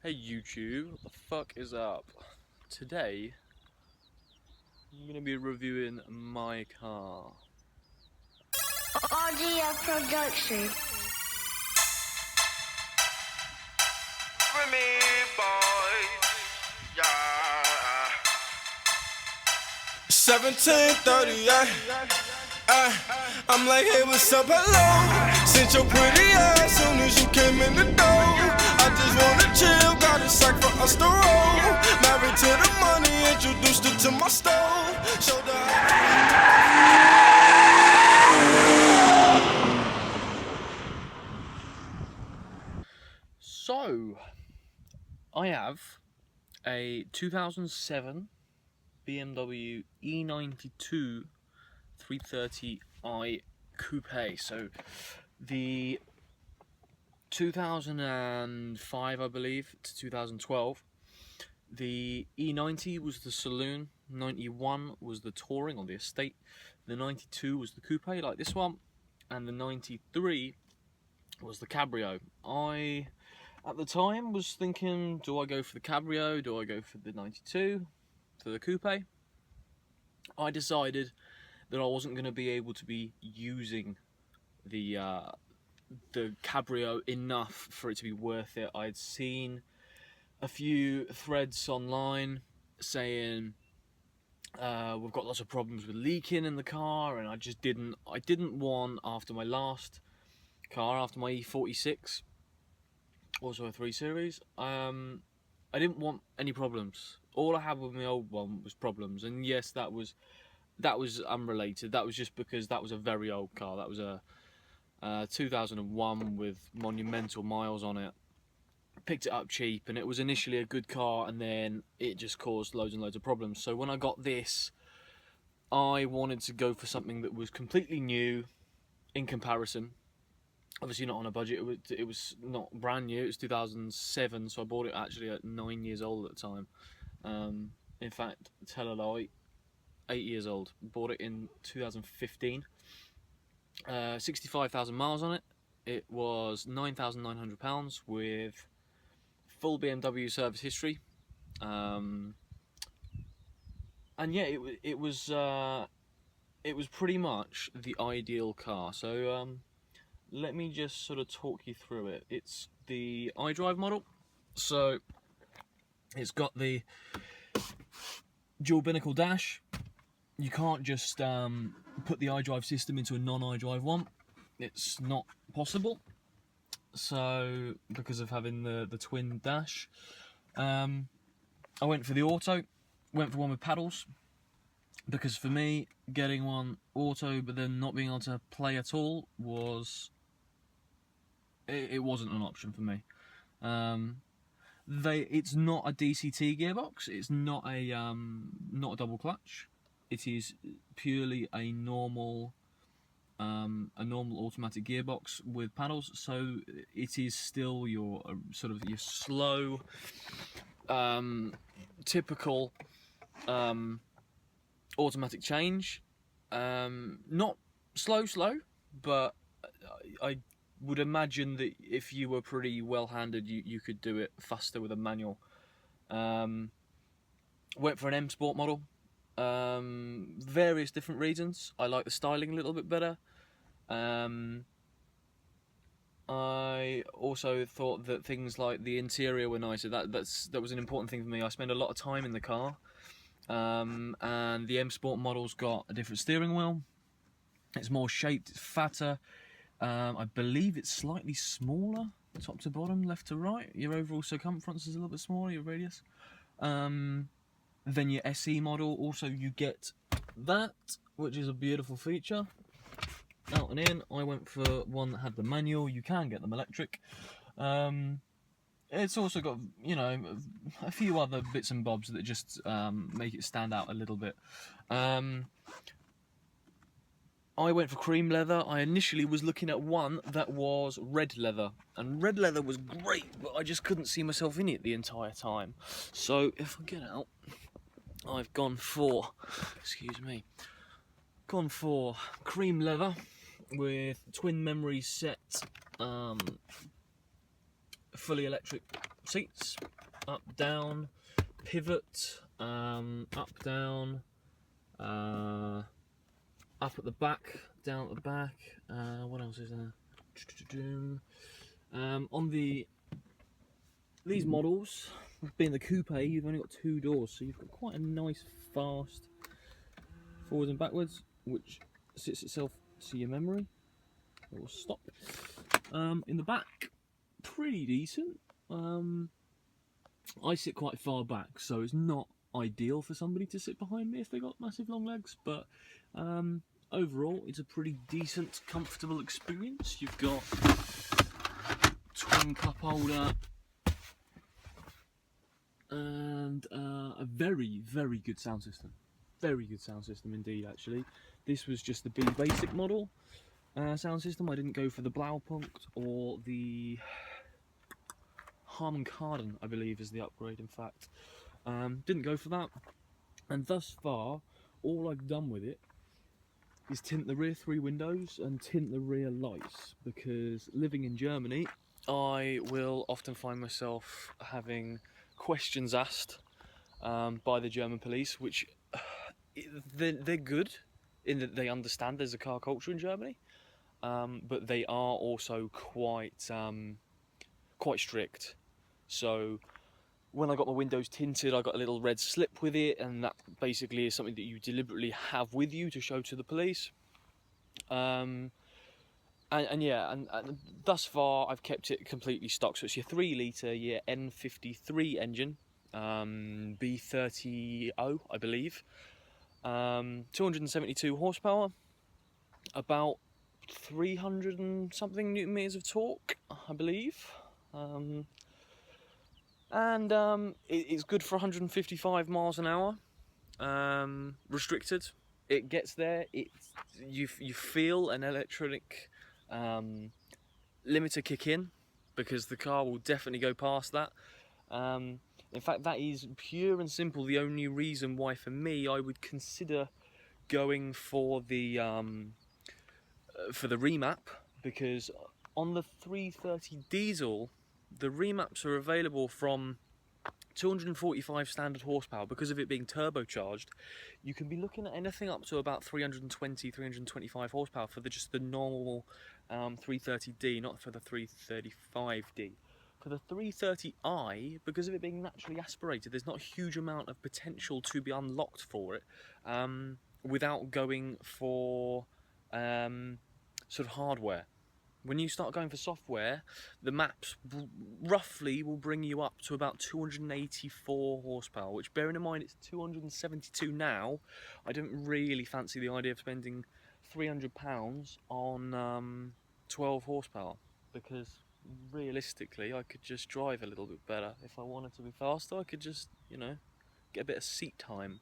Hey YouTube, what the fuck is up? Today, I'm going to be reviewing my car. Audio production. For me, boy, yeah. 1738. I'm like, hey, what's up, hello? Since your pretty ass soon as you came in the door. I just wanna chill, got a sack for us to roll. Married to the money, introduced her to my stove. Showed her So, I have a 2007 BMW E92 330i Coupe. So, the 2005, I believe, to 2012. The E90 was the saloon, 91 was the touring or the estate, the 92 was the coupe like this one, and the 93 was the cabrio. I, at the time, was thinking, do I go for the cabrio, do I go for the 92, for the coupe? I decided that I wasn't going to be able to be using the cabrio enough for it to be worth it. I'd seen a few threads online saying we've got lots of problems with leaking in the car, and I didn't want, after my last car, after my E46, also a 3 Series, I didn't want any problems. All I had with my old one was problems, and yes, that was unrelated. That was just because that was a very old car. That was a 2001 with monumental miles on it. Picked it up cheap, and it was initially a good car, and then it just caused loads and loads of problems. So when I got this, I wanted to go for something that was completely new in comparison. Obviously not on a budget. It was not brand new. It was 2007, so I bought it actually at 9 years old at the time. In fact, tell a lie, 8 years old. Bought it in 2015. 65,000 miles on it. It was £9,900 with full BMW service history, and yeah, it was pretty much the ideal car. So let me just sort of talk you through it. It's the iDrive model, so it's got the dual binnacle dash. You can't just put the iDrive system into a non-iDrive one. It's not possible. So, because of having the twin dash, I went for the auto, went for one with paddles, because for me, getting one auto but then not being able to play at all it wasn't an option for me. It's not a DCT gearbox, it's not a double clutch, it is purely a normal automatic gearbox with paddles, so it is still your sort of your slow, typical automatic change. Not slow, but I would imagine that if you were pretty well-handed, you could do it faster with a manual. Went for an M Sport model. Various different reasons. I like the styling a little bit better. I also thought that things like the interior were nicer. That was an important thing for me. I spend a lot of time in the car, and the M Sport model's got a different steering wheel. It's more shaped, it's fatter. I believe it's slightly smaller, top to bottom, left to right. Your overall circumference is a little bit smaller, your radius. Then your SE model, also you get that, which is a beautiful feature. Out and in, I went for one that had the manual. You can get them electric. It's also got, you know, a few other bits and bobs that just make it stand out a little bit. I went for cream leather. I initially was looking at one that was red leather, and red leather was great, but I just couldn't see myself in it the entire time. So if I get out, I've gone for, gone for cream leather with twin memory set, fully electric seats, up, down, pivot, up, down, up at the back, down at the back. What else is there? On these models, being the coupe, you've only got 2 doors, so you've got quite a nice, fast forwards and backwards, which sits itself to your memory. It will stop. In the back, pretty decent. I sit quite far back, so it's not ideal for somebody to sit behind me if they got massive long legs, but overall it's a pretty decent, comfortable experience. You've got twin cup holder and a very, very good sound system. Very good sound system indeed, actually. This was just the B basic model sound system. I didn't go for the Blaupunkt or the Harman Kardon, I believe is the upgrade, in fact. Didn't go for that. And thus far, all I've done with it is tint the rear 3 windows and tint the rear lights, because living in Germany, I will often find myself having questions asked by the German police, which they're good in that they understand there's a car culture in Germany, but they are also quite strict. So when I got my windows tinted, I got a little red slip with it, and that basically is something that you deliberately have with you to show to the police. And thus far I've kept it completely stock. So it's your 3 litre, your N53 engine, B30, I believe. 272 horsepower, about 300 and something newton meters of torque, I believe. It's good for 155 miles an hour. Restricted. It gets there. You feel an electronic limiter kick in, because the car will definitely go past that. In fact, that is pure and simple the only reason why, for me, I would consider going for the remap, because on the 330 diesel, the remaps are available from 245 standard horsepower. Because of it being turbocharged, you can be looking at anything up to about 320, 325 horsepower for just the normal 330D, not for the 335D. For the 330i, because of it being naturally aspirated, there's not a huge amount of potential to be unlocked for it without going for sort of hardware. When you start going for software, the maps roughly will bring you up to about 284 horsepower, which, bearing in mind it's 272 now, I don't really fancy the idea of spending £300 on 12 horsepower, because realistically I could just drive a little bit better. If I wanted to be faster, I could just, get a bit of seat time.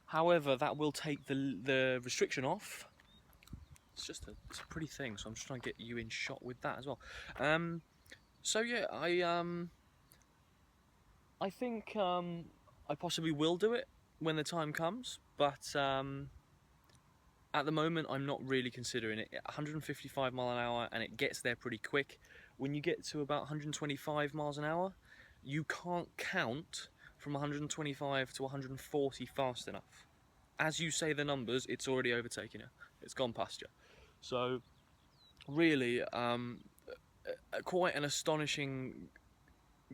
However, that will take the restriction off. It's a pretty thing, so I'm just trying to get you in shot with that as well. So yeah, I think I possibly will do it when the time comes, but at the moment I'm not really considering it. 155 mile an hour, and it gets there pretty quick. When you get to about 125 miles an hour, you can't count from 125 to 140 fast enough. As you say the numbers, it's already overtaken you. It's gone past you. So really, quite an astonishing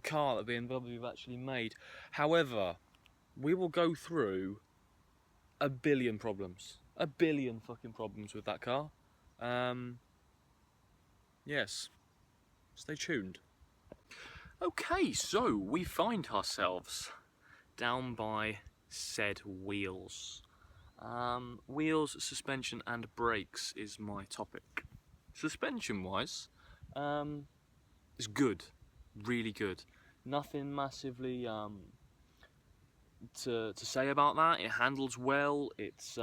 car that BMW have actually made. However, we will go through a billion problems. A billion fucking problems with that car. Yes. Stay tuned. Okay, so we find ourselves down by said wheels. Wheels, suspension and brakes is my topic. Suspension wise, it's good, really good. Nothing massively to say about that. It handles well. It's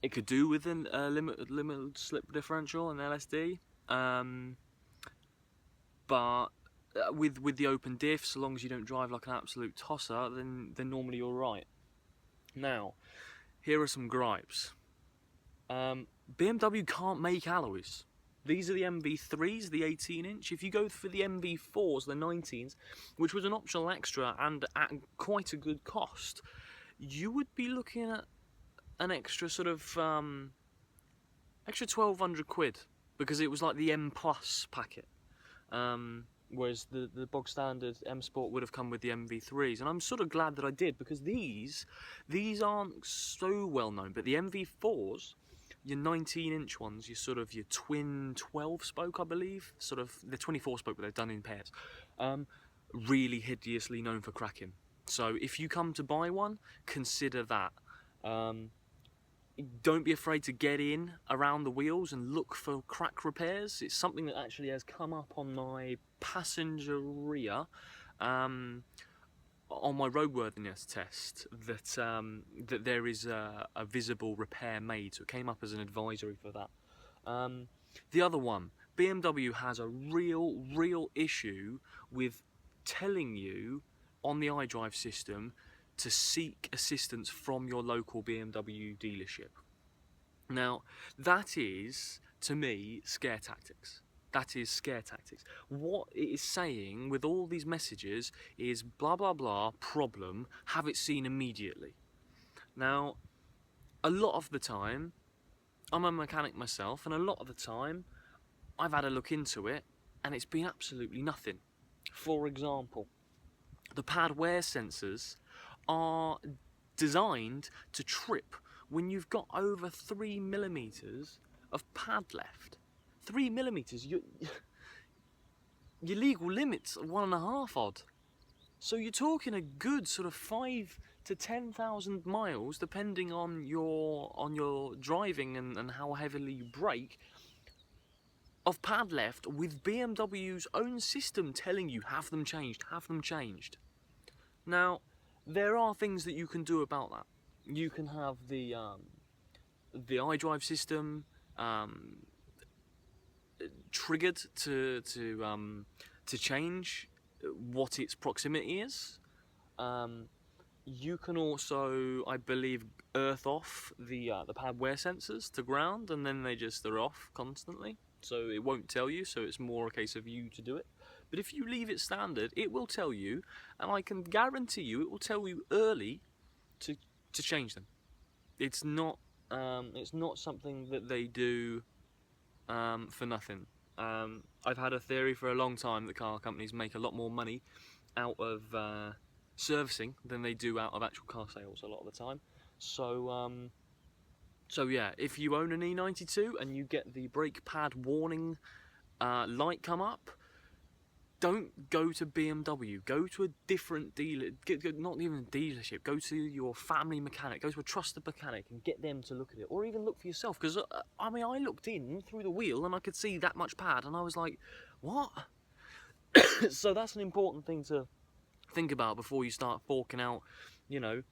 it could do with a limited slip differential and LSD, but with the open diff, so long as you don't drive like an absolute tosser, then normally you're right. Now, here are some gripes. BMW can't make alloys. These are the MV3s, the 18-inch. If you go for the MV4s, the 19s, which was an optional extra and at quite a good cost, you would be looking at an extra sort of extra 1,200 quid, because it was like the M Plus packet. Whereas the bog standard M Sport would have come with the MV3s, and I'm sort of glad that I did, because these aren't so well known. But the MV4s, your 19-inch ones, your twin 12-spoke, I believe, sort of the 24-spoke, but they're done in pairs, really hideously known for cracking. So if you come to buy one, consider that. Don't be afraid to get in around the wheels and look for crack repairs. It's something that actually has come up on my passenger rear, on my roadworthiness test, that that there is a visible repair made. So it came up as an advisory for that. The other one, BMW has a real issue with telling you on the iDrive system to seek assistance from your local BMW dealership. Now, that is, to me, scare tactics. That is scare tactics. What it is saying with all these messages is blah blah blah, problem, have it seen immediately. Now, a lot of the time, I'm a mechanic myself, and a lot of the time, I've had a look into it, and it's been absolutely nothing. For example, the pad wear sensors are designed to trip when you've got over 3mm of pad left. 3mm, your legal limit's 1.5 odd. So you're talking a good sort of 5 to 10,000 miles, depending on your driving and how heavily you brake, of pad left, with BMW's own system telling you have them changed, have them changed. Now, there are things that you can do about that. You can have the iDrive system triggered to change what its proximity is. You can also, I believe, earth off the pad wear sensors to ground, and then they're off constantly, so it won't tell you. So it's more a case of you to do it. But if you leave it standard, it will tell you, and I can guarantee you, it will tell you early to change them. It's not something that they do for nothing. I've had a theory for a long time that car companies make a lot more money out of servicing than they do out of actual car sales a lot of the time. So yeah, if you own an E92 and you get the brake pad warning light come up, don't go to BMW, go to a different dealer, not even a dealership, go to your family mechanic, go to a trusted mechanic and get them to look at it, or even look for yourself, because I mean, I looked in through the wheel and I could see that much pad and I was like, what? So that's an important thing to think about before you start forking out, you know.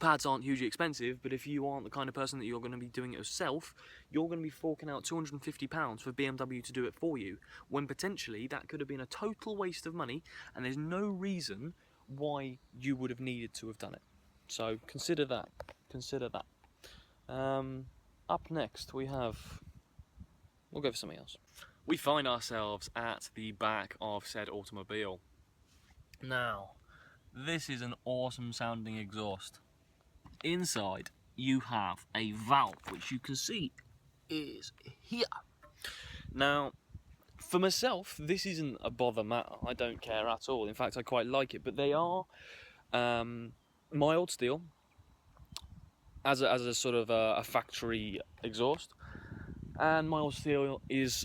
Pads aren't hugely expensive, but if you aren't the kind of person that you're going to be doing it yourself, you're going to be forking out £250 for BMW to do it for you, when potentially that could have been a total waste of money, and there's no reason why you would have needed to have done it. So consider that. Consider that. Up next we'll go for something else. We find ourselves at the back of said automobile. Now, this is an awesome sounding exhaust. Inside you have a valve, which you can see is here. Now, for myself, this isn't a bother matter. I don't care at all. In fact, I quite like it. But they are mild steel as a sort of a factory exhaust, and mild steel is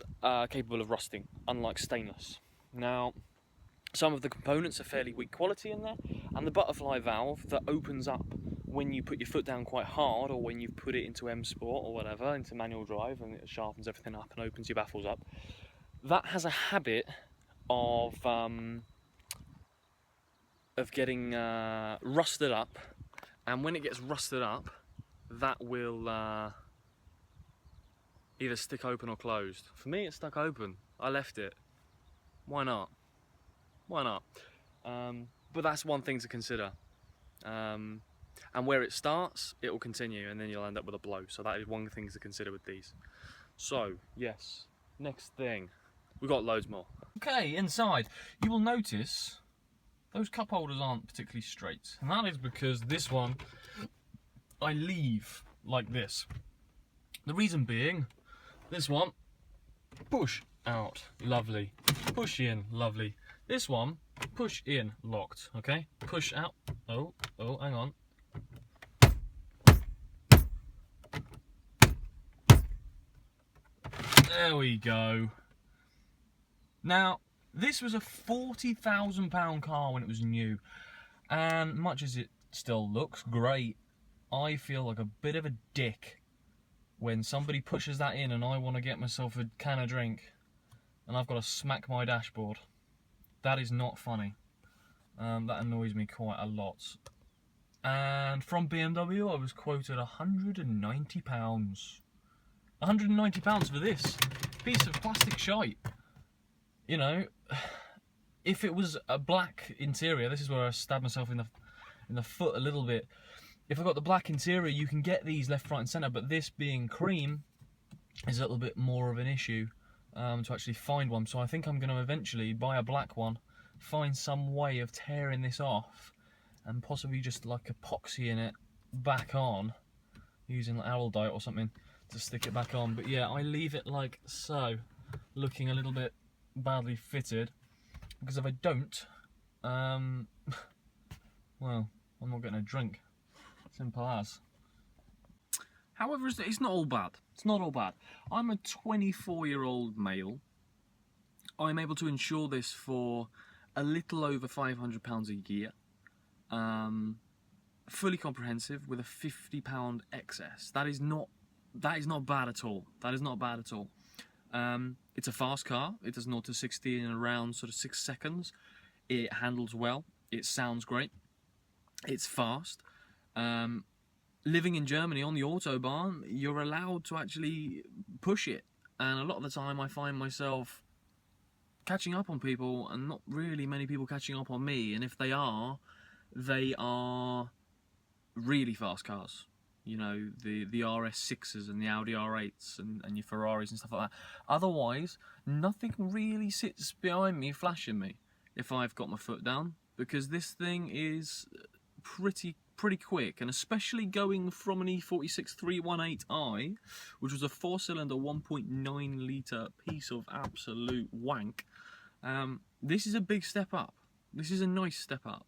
capable of rusting, unlike stainless. Now, some of the components are fairly weak quality in there, and the butterfly valve that opens up when you put your foot down quite hard, or when you put it into M Sport or whatever, into manual drive, and it sharpens everything up and opens your baffles up, that has a habit of getting rusted up, and when it gets rusted up, that will either stick open or closed. For me, it's stuck open. I left it. Why not? Why not? But that's one thing to consider. And where it starts, it will continue, and then you'll end up with a blow. So that is one thing to consider with these. So, yes, Next thing. We've got loads more. Okay, inside. You will notice those cup holders aren't particularly straight. And that is because this one I leave like this. The reason being, this one, push out, lovely. Push in, lovely. This one, push in, locked, okay? Push out, oh, hang on. There we go. Now, this was a £40,000 car when it was new, and much as it still looks great, I feel like a bit of a dick when somebody pushes that in and I want to get myself a can of drink and I've got to smack my dashboard. That is not funny. That annoys me quite a lot. And from BMW, I was quoted £190. £190 for this piece of plastic shite. You know, if it was a black interior, this is where I stabbed myself in the foot a little bit. If I got the black interior, you can get these left, right and centre, but this being cream is a little bit more of an issue to actually find one. So I think I'm going to eventually buy a black one, find some way of tearing this off, and possibly just like epoxy in it back on, using like Araldite or something to stick it back on. But yeah, I leave it like so, looking a little bit badly fitted, because if I don't, well, I'm not getting a drink. Simple as. However, it's not all bad. It's not all bad. I'm a 24-year-old male. I'm able to insure this for a little over £500 a year. Fully comprehensive with a £50 excess. That is not bad at all. That is not bad at all. It's a fast car. It does 0 to 60 in around sort of 6 seconds. It handles well. It sounds great. It's fast. Living in Germany on the Autobahn, you're allowed to actually push it, and a lot of the time I find myself catching up on people and not really many people catching up on me, and if they are really fast cars. You know, the RS6s and the Audi R8s and your Ferraris and stuff like that. Otherwise, nothing really sits behind me flashing me if I've got my foot down, because this thing is pretty quick, and especially going from an E46 318i, which was a 4-cylinder 1.9 litre piece of absolute wank. This is a big step up. This is a nice step up.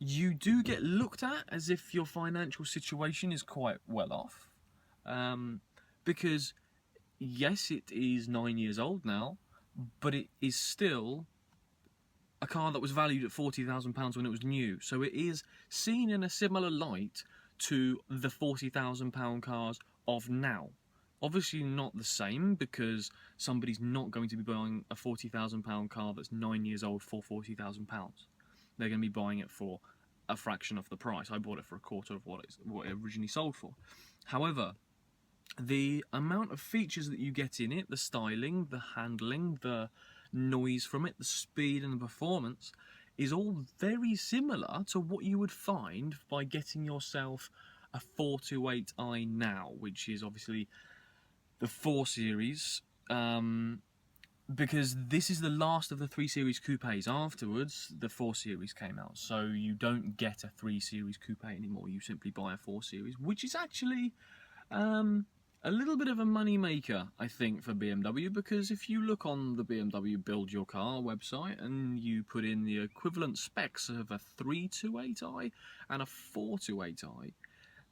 You do get looked at as if your financial situation is quite well off, because yes, it is 9 years old now, but it is still a car that was valued at £40,000 when it was new. So it is seen in a similar light to the £40,000 cars of now. Obviously not the same, because somebody's not going to be buying a £40,000 car that's 9 years old for £40,000. They're going to be buying it for a fraction of the price. I bought it for a quarter of what it originally sold for. However, the amount of features that you get in it, the styling, the handling, the noise from it, the speed and the performance, is all very similar to what you would find by getting yourself a 428i now, which is obviously the 4 Series, because this is the last of the 3 Series coupes. Afterwards, the 4 Series came out, so you don't get a 3 Series coupe anymore. You simply buy a 4 Series, which is actually a little bit of a money maker, I think, for BMW, because if you look on the BMW Build Your Car website and you put in the equivalent specs of a 328i and a 428i,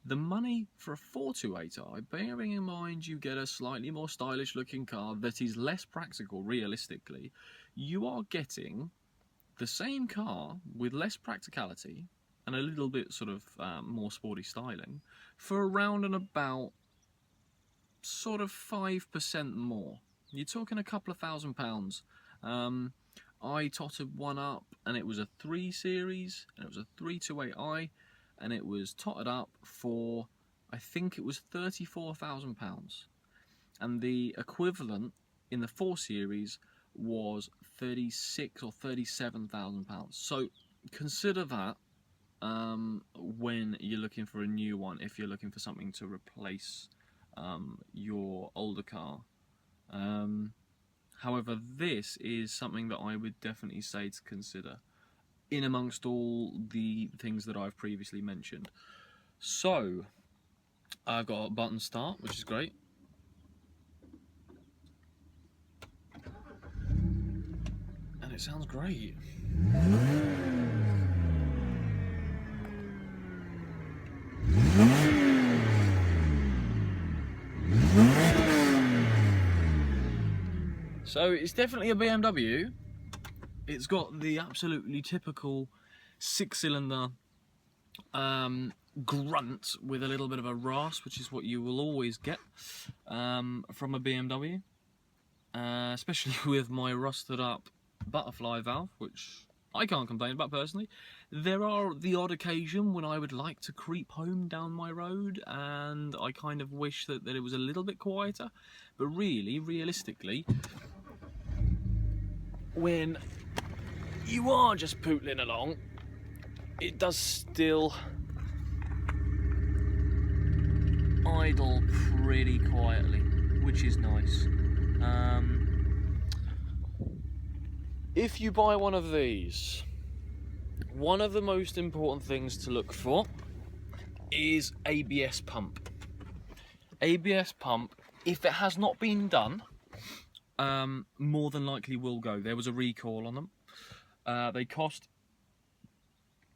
the money for a 428i, bearing in mind you get a slightly more stylish looking car that is less practical realistically, you are getting the same car with less practicality and a little bit sort of more sporty styling for around and about sort of 5% more. You're talking a couple of £1,000. I totted one up and it was a 3 Series and it was a 328i, and it was totted up for, I think it was £34,000, and the equivalent in the 4 Series was £36,000 or £37,000. So consider that when you're looking for a new one, if you're looking for something to replace your older car. However, this is something that I would definitely say to consider in amongst all the things that I've previously mentioned. So, I've got a button start, which is great. And it sounds great. So it's definitely a BMW. It's got the absolutely typical 6-cylinder grunt with a little bit of a rasp, which is what you will always get from a BMW, especially with my rusted up butterfly valve, which I can't complain about personally. There are the odd occasion when I would like to creep home down my road and I kind of wish that it was a little bit quieter, but really, realistically, when you are just pootling along, it does still idle pretty quietly, which is nice. If you buy one of these, one of the most important things to look for is ABS pump. ABS pump, if it has not been done, more than likely will go. There was a recall on them. They cost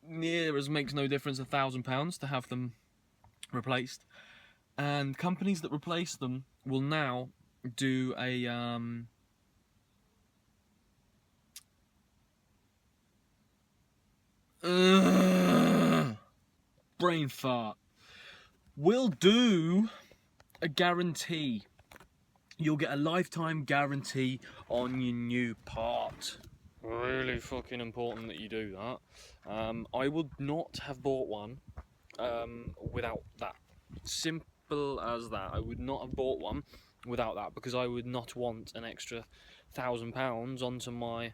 near as makes no difference £1,000 to have them replaced, and companies that replace them will now do a brain fart. Will do a guarantee. You'll get a lifetime guarantee on your new part. Really fucking important that you do that. I would not have bought one without that. Simple as that. I would not have bought one without that, because I would not want an extra £1,000 onto my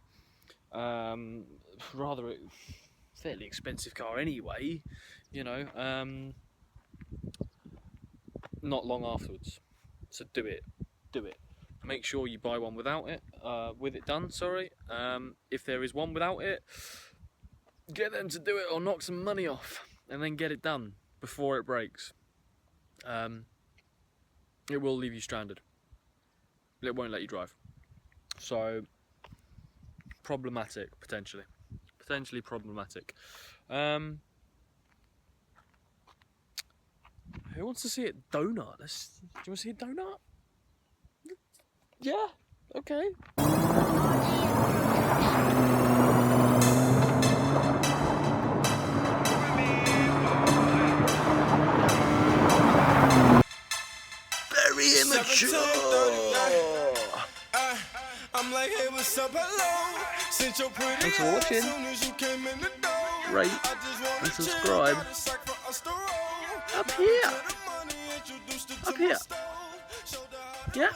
rather fairly expensive car anyway, you know, not long afterwards. So do it. Make sure you buy one without it, with it done, sorry. If there is one without it, get them to do it or knock some money off and then get it done before it breaks. It will leave you stranded. It won't let you drive. So, problematic, potentially. Potentially problematic. Who wants to see a donut? Do you want to see a donut? Yeah, okay. Very immature. I'm like, hey, what's up, hello? Since you're pretty, thanks for watching. Rate and subscribe. Up here. Yeah.